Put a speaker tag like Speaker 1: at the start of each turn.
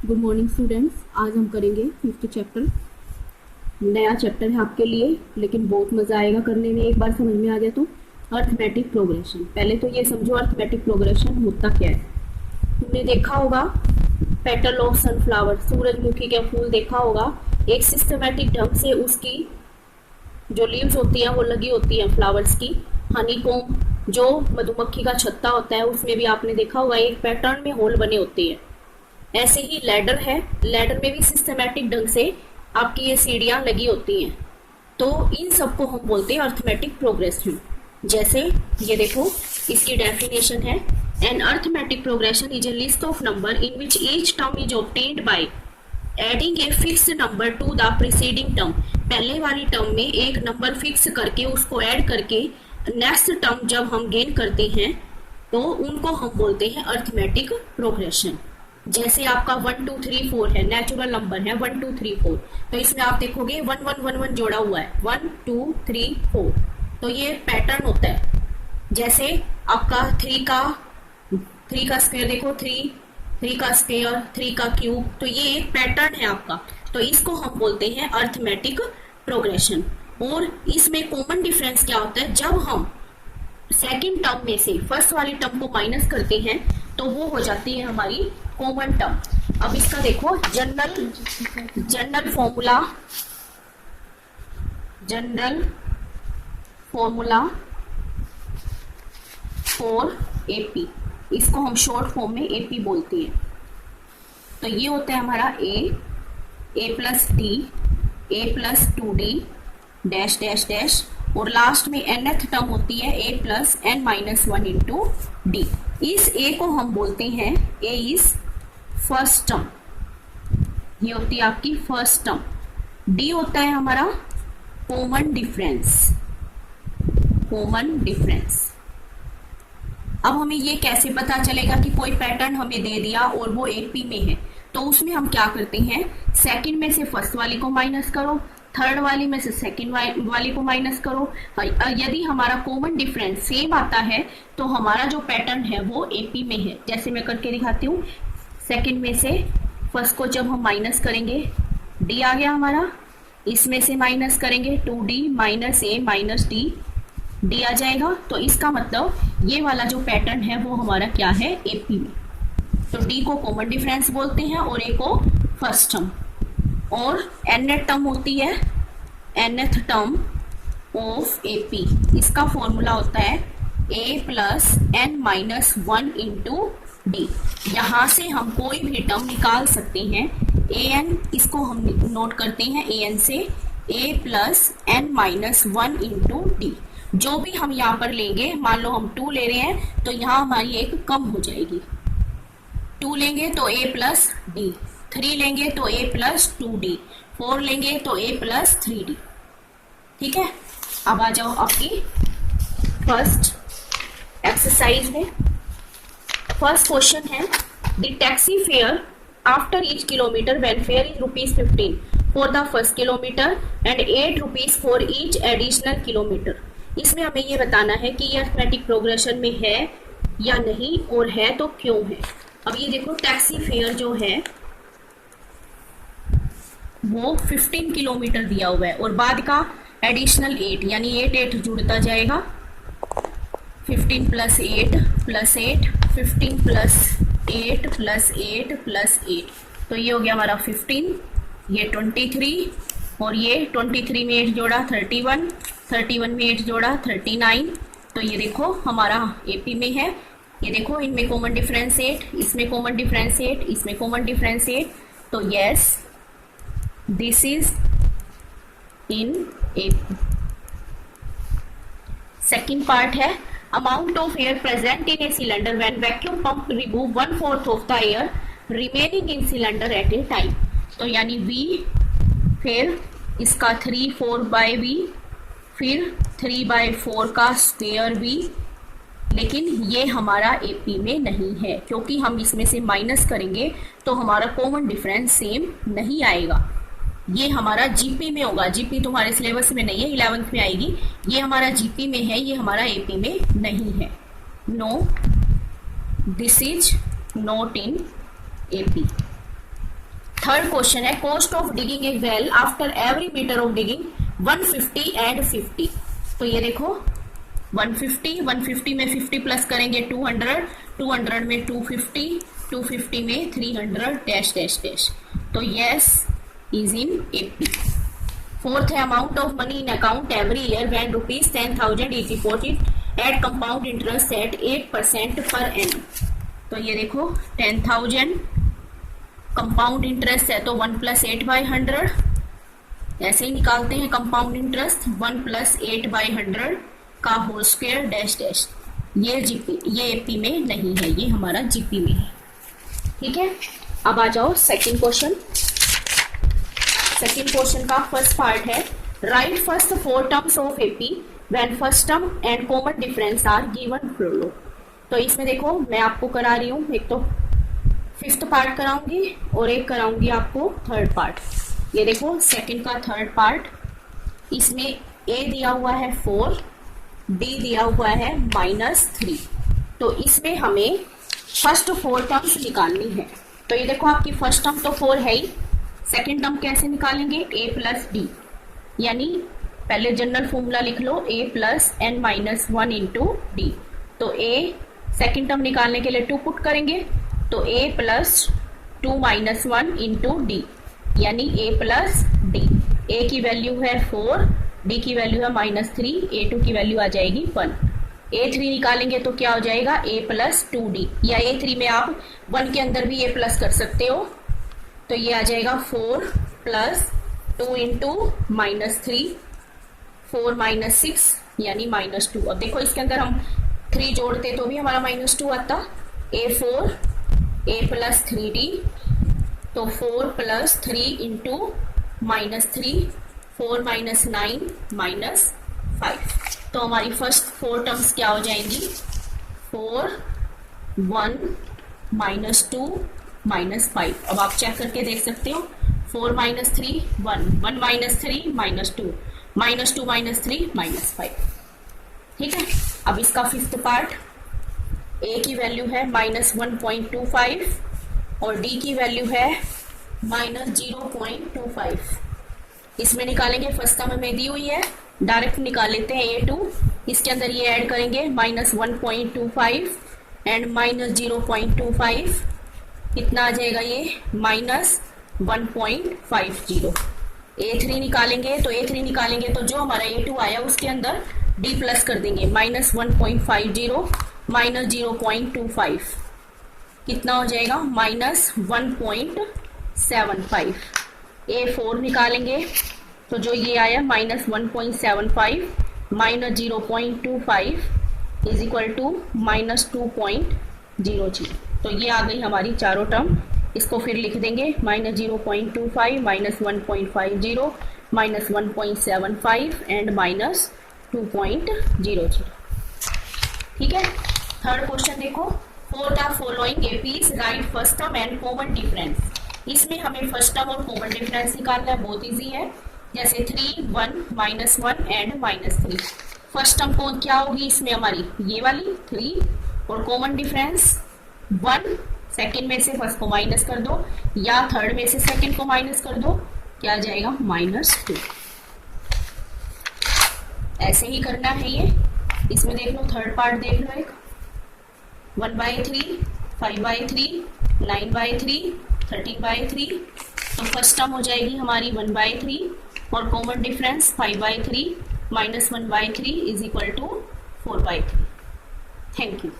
Speaker 1: Good morning students. आज हम करेंगे फिफ्थ चैप्टर। नया चैप्टर है आपके लिए, लेकिन बहुत मजा आएगा करने में। एक बार समझ में आ जाए तो अर्थमेटिक प्रोग्रेशन। पहले तो ये समझो अर्थमेटिक प्रोग्रेशन होता क्या है। तुमने देखा होगा पेटल ऑफ सनफ्लावर, सूरजमुखी का फूल देखा होगा। एक सिस्टमेटिक ढंग से उसकी जो लीव्स होती हैं वो लगी होती हैं फ्लावर्स की। हनीकॉम्ब जो मधुमक्खी का छत्ता होता है उसमें भी आपने देखा होगा एक पैटर्न में होल बने होते हैं। ऐसे ही लैडर है, लैडर में भी सिस्टमेटिक ढंग से आपकी ये सीढ़ियां लगी होती हैं। तो इन सबको हम बोलते हैं अर्थमेटिक प्रोग्रेशन। जैसे ये देखो, इसकी डेफिनेशन है, an arithmetic progression is a list of number in which each term is obtained by adding a fix number to the preceding term. पहले वाली टर्म में एक नंबर फिक्स करके उसको ऐड करके नेक्स्ट टर्म जब हम गेन करते हैं तो उनको हम बोलते हैं अर्थमेटिक प्रोग्रेशन। जैसे आपका 1 2 3 4 है, नेचुरल नंबर है 1 2 3 4, तो इसमें आप देखोगे 1 1 1 1 जोड़ा हुआ है 1 2 3 4। तो ये पैटर्न होता है। जैसे आपका 3 का स्क्वायर देखो, 3 का स्क्वायर, 3 का क्यूब, तो ये एक पैटर्न है आपका। तो इसको हम बोलते हैं अर्थमेटिक प्रोग्रेशन। और इसमें कॉमन डिफरेंस क्या होता है, जब हम सेकंड टर्म में से फर्स्ट वाली टर्म को माइनस करते हैं तो वो हो जाती है हमारी कॉमन टर्म। अब इसका देखो जनरल फॉर्मूला फॉर एपी, इसको हम शॉर्ट फॉर्म में एपी बोलते हैं। तो ये होता है हमारा A plus D, A plus 2d dash dash dash, और लास्ट में nth टर्म होती है a plus n minus 1 into D. इस a को हम बोलते हैं a इज फर्स्ट टर्म, ये होती है आपकी फर्स्ट टर्म। d होता है हमारा कॉमन डिफरेंस। अब हमें ये कैसे पता चलेगा कि कोई पैटर्न हमें दे दिया और वो एपी में है, तो उसमें हम क्या करते हैं, सेकंड में से फर्स्ट वाली को माइनस करो, थर्ड वाली में से सेकंड वाली को माइनस करो। यदि हमारा कॉमन डिफरेंस सेम आता है तो हमारा जो पैटर्न है वो एपी में है। जैसे मैं करके दिखाती हूँ, सेकंड में से फर्स्ट को जब हम माइनस करेंगे, डी आ गया हमारा, इसमें से माइनस करेंगे 2d माइनस ए माइनस डी आ जाएगा। तो इसका मतलब ये वाला जो पैटर्न है वो हमारा क्या है, एपी में। तो डी को कॉमन डिफरेंस बोलते हैं और ए को फर्स्ट टर्म। और nth टर्म होती है nth टर्म ऑफ एपी, इसका फॉर्मूला होता है a plus n minus 1 into D. यहाँ से हम कोई भी टर्म निकाल सकते हैं। an इसको हम नोट करते हैं an से a plus n minus 1 into D. जो भी हम यहाँ पर लेंगे, मान लो हम 2 ले रहे हैं तो यहाँ हमारी एक कम हो जाएगी। 2 लेंगे तो a प्लस डी, 3 लेंगे तो a प्लस 2d, 4 लेंगे तो a प्लस 3d। ठीक है, अब आ जाओ आपकी फर्स्ट एक्सरसाइज में। फर्स्ट क्वेश्चन है, the taxi fare after each kilometre when fair is ₹15 for the first kilometre and ₹8 for each additional kilometre. इसमें हमें ये बताना है कि ये अर्थमेटिक प्रोग्रेशन में है या नहीं, और है तो क्यों है। अब ये देखो, टैक्सी फेयर जो है वो 15 किलोमीटर दिया हुआ है और बाद का एडिशनल 8, यानी 8 जुड़ता जाएगा। 15 plus 8 plus 8, 15 plus 8 plus 8 plus 8, तो ये हो गया हमारा 15, ये 23, और ये 23 में 8 जोड़ा 31, 31 में 8 जोड़ा 39। तो ये देखो हमारा एपी में है। ये देखो, इनमें कॉमन डिफरेंस 8, इसमें कॉमन डिफरेंस 8, इसमें कॉमन डिफरेंस 8। तो yes, this is in AP. Second part है, amount of air present in a cylinder when vacuum pump remove 1/4 of the air remaining in cylinder at a time. तो यानी V, फिर इसका 3/4 फिर 3/4 का square V, लेकिन ये हमारा एपी में नहीं है क्योंकि हम इसमें से माइनस करेंगे तो हमारा कॉमन डिफरेंस सेम नहीं आएगा। ये हमारा जीपी में होगा। जीपी तुम्हारे सिलेबस में नहीं है, 11th में आएगी। ये हमारा जीपी में है, ये हमारा एपी में नहीं है। No, this is not in AP. Third question है cost of digging a well after every meter of digging 150 and 50। तो ये देखो 150 में 50 प्लस करेंगे 200 में 250 में 300 डैश डैश डैश। तो yes is in AP. Fourth है amount of money in account every year when ₹10,000 is deposit at compound interest at 8% per annum. तो ये देखो 10,000 कंपाउंड इंटरेस्ट है तो 1 + 8/100 ऐसे ही निकालते हैं। कंपाउंड इंटरेस्ट 1 + 8/100 का होल स्क्वायर डैश डैश। ये जीपी, ये एपी में नहीं है, ये हमारा जीपी में है। ठीक है, अब आ जाओ सेकंड क्वेश्चन। सेकंड क्वेश्चन का फर्स्ट पार्ट है write first 4 terms of AP when first term and common difference are given below. तो इसमें देखो मैं आपको करा रही हूँ, एक तो फिफ्थ पार्ट कराऊंगी और एक कराऊंगी आपको थर्ड पार्ट। ये देखो सेकंड का थर्ड पार्ट, इसमें ए दिया हुआ है 4, डी दिया हुआ है -3। तो इसमें हमें फर्स्ट 4 टर्म्स निकालनी है। तो ये देखो आपकी फर्स्ट टर्म तो 4 है ही, सेकंड टर्म कैसे निकालेंगे a + d, यानी पहले जनरल फॉर्मूला लिख लो a + n-1 × d। तो a सेकंड टर्म निकालने के लिए 2 पुट करेंगे तो a + 2 - 1 × d, यानी a + d। a की वैल्यू है 4, d की वैल्यू है -3, a2 की वैल्यू आ जाएगी 1। a3 निकालेंगे तो क्या हो जाएगा a + 2d, या a3 में आप 1 के अंदर भी a प्लस कर सकते हो। तो ये आ जाएगा 4 + 2 × -3, 4 - 6 यानी -2। अब देखो इसके अंदर हम 3 जोड़ते तो भी हमारा -2 आता। a4 a + 3d, तो 4 + 3 × -3, 4 - 9 -5। तो हमारी फर्स्ट 4 टर्म्स क्या हो जाएंगी 4 1 -2 -5। अब आप चेक करके देख सकते हो 4 - 3 1 1 - 3 -2 -2 -3 -5। ठीक है, अब इसका फिफ्थ पार्ट, a की वैल्यू है -1.25 और d की वैल्यू है -0.25। इसमें निकालेंगे, फर्स्ट टर्म हमें दी हुई है, डायरेक्ट निकाल लेते हैं a2। इसके अंदर ये ऐड करेंगे -1.25 एंड -0.25, कितना आ जाएगा ये -1.50। a3 निकालेंगे तो जो हमारा a2 आया उसके अंदर d प्लस कर देंगे -1.50 -0.25, कितना हो जाएगा -1.75। a4 निकालेंगे तो जो ये आया -1.75 -0.25 इज इक्वल टू -2.00। तो ये आ गई हमारी चारों टर्म। इसको फिर लिख देंगे -0.25 -1.50 -1.75 एंड -2.00। ठीक है, थर्ड क्वेश्चन देखो, for the following APs right first term and common difference. इसमें हमें फर्स्ट टर्म और कॉमन डिफरेंस निकालना है, बहुत इजी है। जैसे 3 1 -1 एंड -3। फर्स्ट टर्म को क्या होगी इसमें हमारी ये वाली 3 और कॉमन डिफरेंस 1। सेकंड में से फर्स्ट को माइनस कर दो या थर्ड में से सेकंड को माइनस कर दो, क्या आ जाएगा -2। ऐसे ही करना है ये। इसमें देख लो थर्ड पार्ट देख लो, एक 1/3 5/3 9/3 13/3। तो फर्स्ट टर्म हो जाएगी हमारी 1/3 और common difference 5/3 -1/3 is equal to 4/3। Thank you.